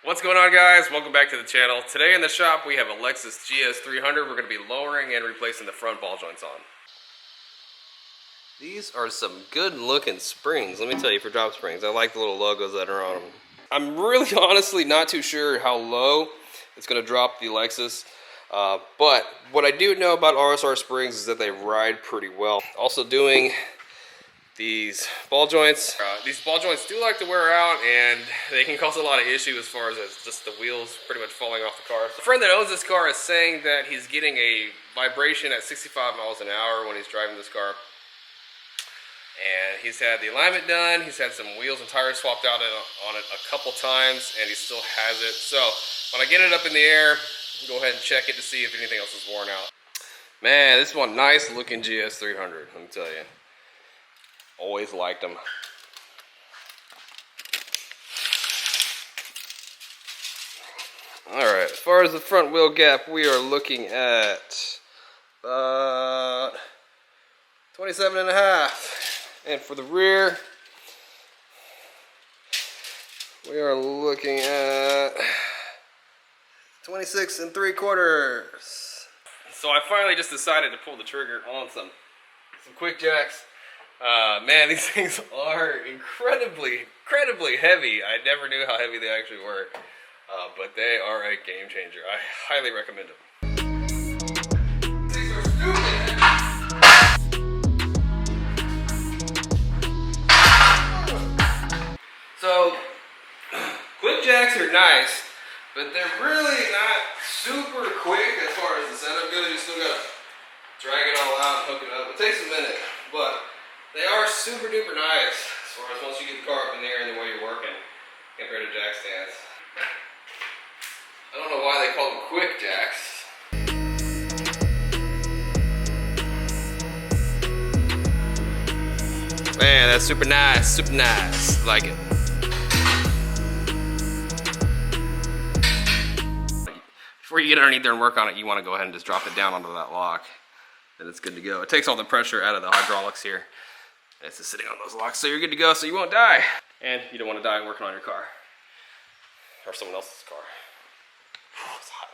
What's going on, guys? Welcome back to the channel. Today in the shop we have a Lexus Gs300. We're going to be lowering and replacing the front ball joints on. These are some good looking springs, let me tell you, for drop springs. I like the little logos that are on them. I'm really honestly not too sure how low it's going to drop the Lexus. But what I do know about RsR springs is that they ride pretty well. Also doing these ball joints. These ball joints do like to wear out, and they can cause a lot of issue as far as just the wheels pretty much falling off the car. The friend that owns this car is saying that he's getting a vibration at 65 miles an hour when he's driving this car. And he's had the alignment done, he's had some wheels and tires swapped out on it a couple times, and he still has it. So when I get it up in the air, go ahead and check it to see if anything else is worn out. Man, this is one nice looking Gs300, let me tell you. Always liked them. Alright, as far as the front wheel gap, we are looking at 27.5. And for the rear, we are looking at 26.75. So I finally just decided to pull the trigger on some quick jacks. Man, these things are incredibly heavy. I never knew how heavy they actually were, but they are a game changer. I highly recommend them. These are stupid. So, quick jacks are nice, but they're really not super quick as far as the setup goes. You still gotta drag it all out and hook it up. It takes a minute, but they are super duper nice as far as once you get the car up in the air and the way you're working compared to jack stands. I don't know why they call them quick jacks. Man, that's super nice, like it. Before you get underneath there and work on it, you want to go ahead and just drop it down onto that lock, and it's good to go. It takes all the pressure out of the hydraulics here. It's just sitting on those locks, so you're good to go, so you won't die. And you don't want to die working on your car. Or someone else's car. It's hot.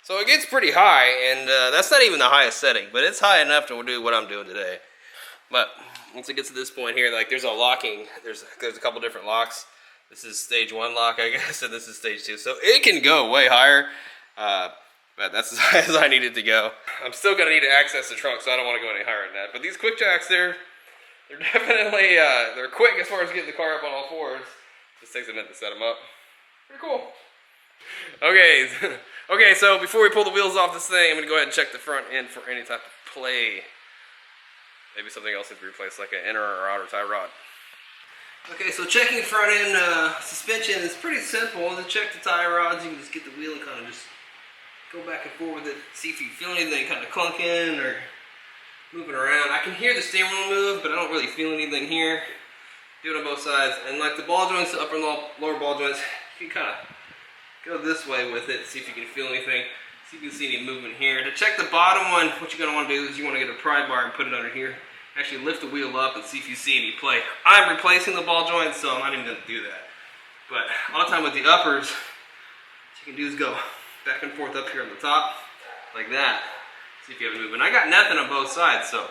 So it gets pretty high, and that's not even the highest setting, but it's high enough to do what I'm doing today. But once it gets to this point here, like there's a locking, there's a couple different locks. This is stage 1 lock, I guess, and this is stage 2. So it can go way higher. But that's as high as I need it to go. I'm still gonna need to access the trunk, so I don't want to go any higher than that. But these quick jacks, they're definitely they're quick as far as getting the car up on all fours. Just takes a minute to set them up. Pretty cool. Okay, okay. So before we pull the wheels off this thing, I'm gonna go ahead and check the front end for any type of play. Maybe something else needs to be replaced, like an inner or outer tie rod. Okay, so checking front end suspension is pretty simple. To check the tie rods, you can just get the wheel and kind of just go back and forth with it, see if you feel anything kind of clunking or moving around. I can hear the steering wheel move, but I don't really feel anything here. Do it on both sides. And like the ball joints, the upper and lower ball joints, you can kind of go this way with it, see if you can feel anything. See if you can see any movement here. To check the bottom one, what you're going to want to do is you want to get a pry bar and put it under here. Actually lift the wheel up and see if you see any play. I'm replacing the ball joints, so I'm not even going to do that. But a lot of time with the uppers, what you can do is go back and forth up here on the top, like that. See if you have a movement. I got nothing on both sides, so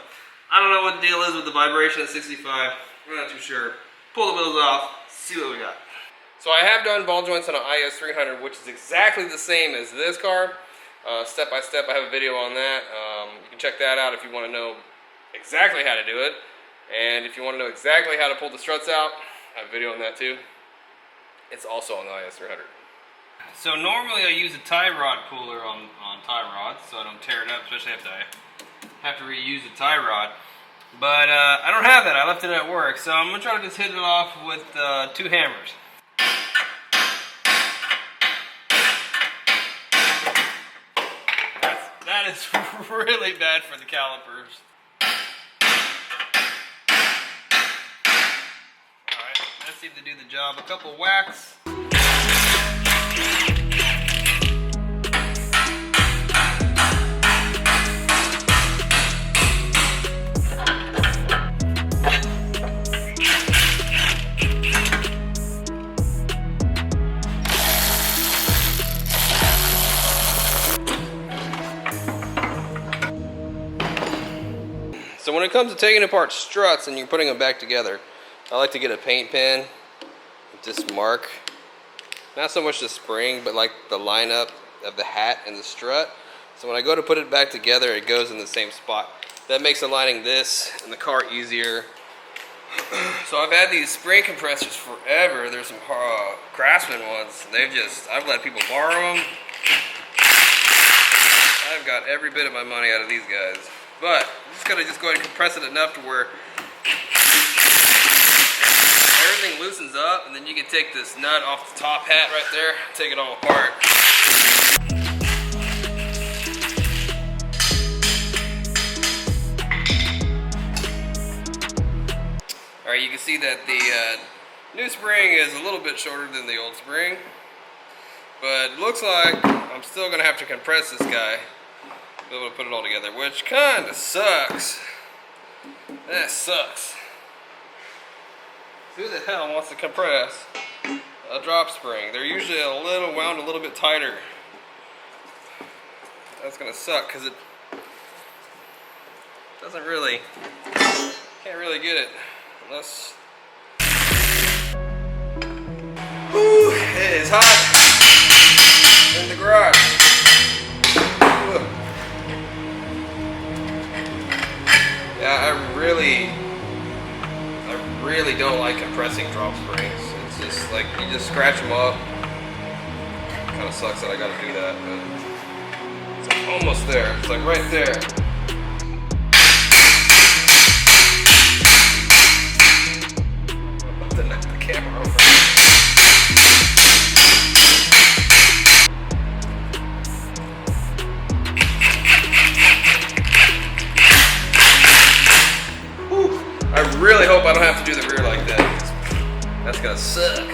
I don't know what the deal is with the vibration at 65. I'm not too sure. Pull the wheels off, see what we got. So I have done ball joints on an Gs300, which is exactly the same as this car. Step by step, I have a video on that. You can check that out if you want to know exactly how to do it. And if you want to know exactly how to pull the struts out, I have a video on that too. It's also on the Gs300. So normally I use a tie rod puller on tie rods so I don't tear it up, especially if I have to reuse a tie rod. But I don't have that, I left it at work, so I'm going to try to just hit it off with 2 hammers. That is really bad for the calipers. Alright, that seemed to do the job. A couple whacks. So when it comes to taking apart struts and you're putting them back together, I like to get a paint pen, just mark, not so much the spring, but like the lineup of the hat and the strut. So when I go to put it back together, it goes in the same spot. That makes aligning this and the car easier. So I've had these spring compressors forever. There's some Craftsman ones. I've let people borrow them. I've got every bit of my money out of these guys. But I'm just gonna go ahead and compress it enough to where everything loosens up, and then you can take this nut off the top hat right there, take it all apart. Alright, you can see that the new spring is a little bit shorter than the old spring, but it looks like I'm still going to have to compress this guy to be able to put it all together, which kind of sucks. That sucks. Who the hell wants to compress a drop spring? They're usually wound a little bit tighter. That's going to suck because it doesn't really, can't really get it. Unless, ooh, it is hot in the garage. Ooh. Yeah, I really don't like compressing drop springs. It's just like you just scratch them up. Kind of sucks that I got to do that, but it's almost there. It's like right there. The camera over. Whew. I really hope I don't have to do the rear like that. That's gonna suck.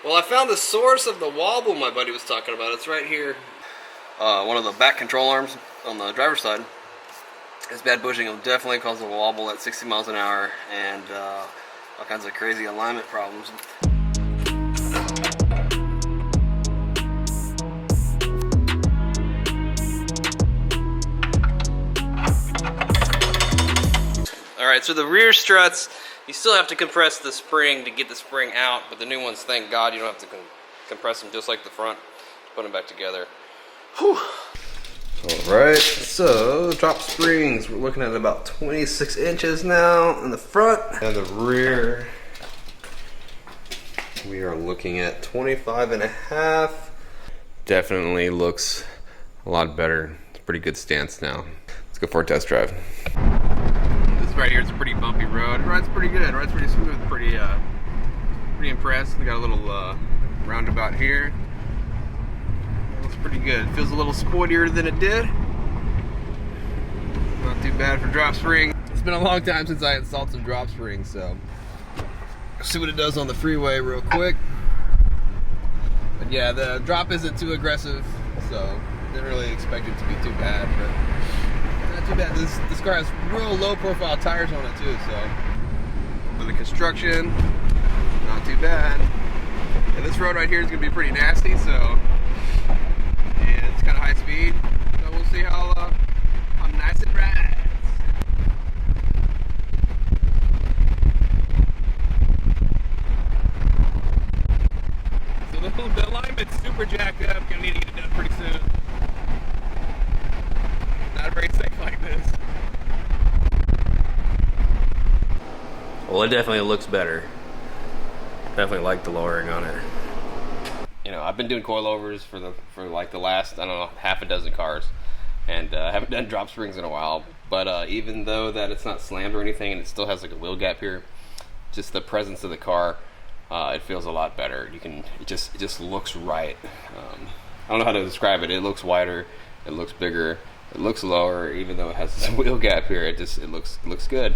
Well, I found the source of the wobble my buddy was talking about. It's right here. One of the back control arms on the driver's side. This bad bushing will definitely cause a wobble at 60 miles an hour and all kinds of crazy alignment problems. Alright, so the rear struts, you still have to compress the spring to get the spring out, but the new ones, thank God, you don't have to compress them just like the front. Put them back together. Whew. Alright, so drop springs, we're looking at about 26 inches now in the front. And the rear, we are looking at 25.5. Definitely looks a lot better. It's a pretty good stance now. Let's go for a test drive. Right here, it's a pretty bumpy road. It rides pretty good. It rides pretty smooth. Pretty impressed. We got a little roundabout here. It looks pretty good. It feels a little sportier than it did. Not too bad for drop spring. It's been a long time since I installed some drop springs, so see what it does on the freeway real quick. But yeah, the drop isn't too aggressive, so didn't really expect it to be too bad. But not too bad. This car has real low profile tires on it too, so for the construction, not too bad. And this road right here is gonna be pretty nasty, so and it's kind of high speed. So we'll see how nice it rides. So the alignment's super jacked up. Gonna need to get it done pretty soon. Not very safe like this. Well, it definitely looks better. Definitely like the lowering on it. You know, I've been doing coilovers for like the last, I don't know, half a dozen cars, and haven't done drop springs in a while. But even though that it's not slammed or anything, and it still has like a wheel gap here, just the presence of the car, it feels a lot better. It just looks right. I don't know how to describe it. It looks wider. It looks bigger. It looks lower, even though it has this wheel gap here. It looks good.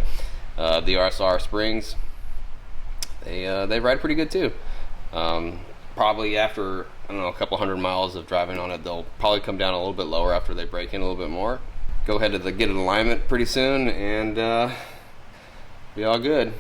The RsR springs, they ride pretty good too. Probably after, I don't know, a couple hundred miles of driving on it, they'll probably come down a little bit lower after they break in a little bit more. Go ahead to get an alignment pretty soon, and be all good.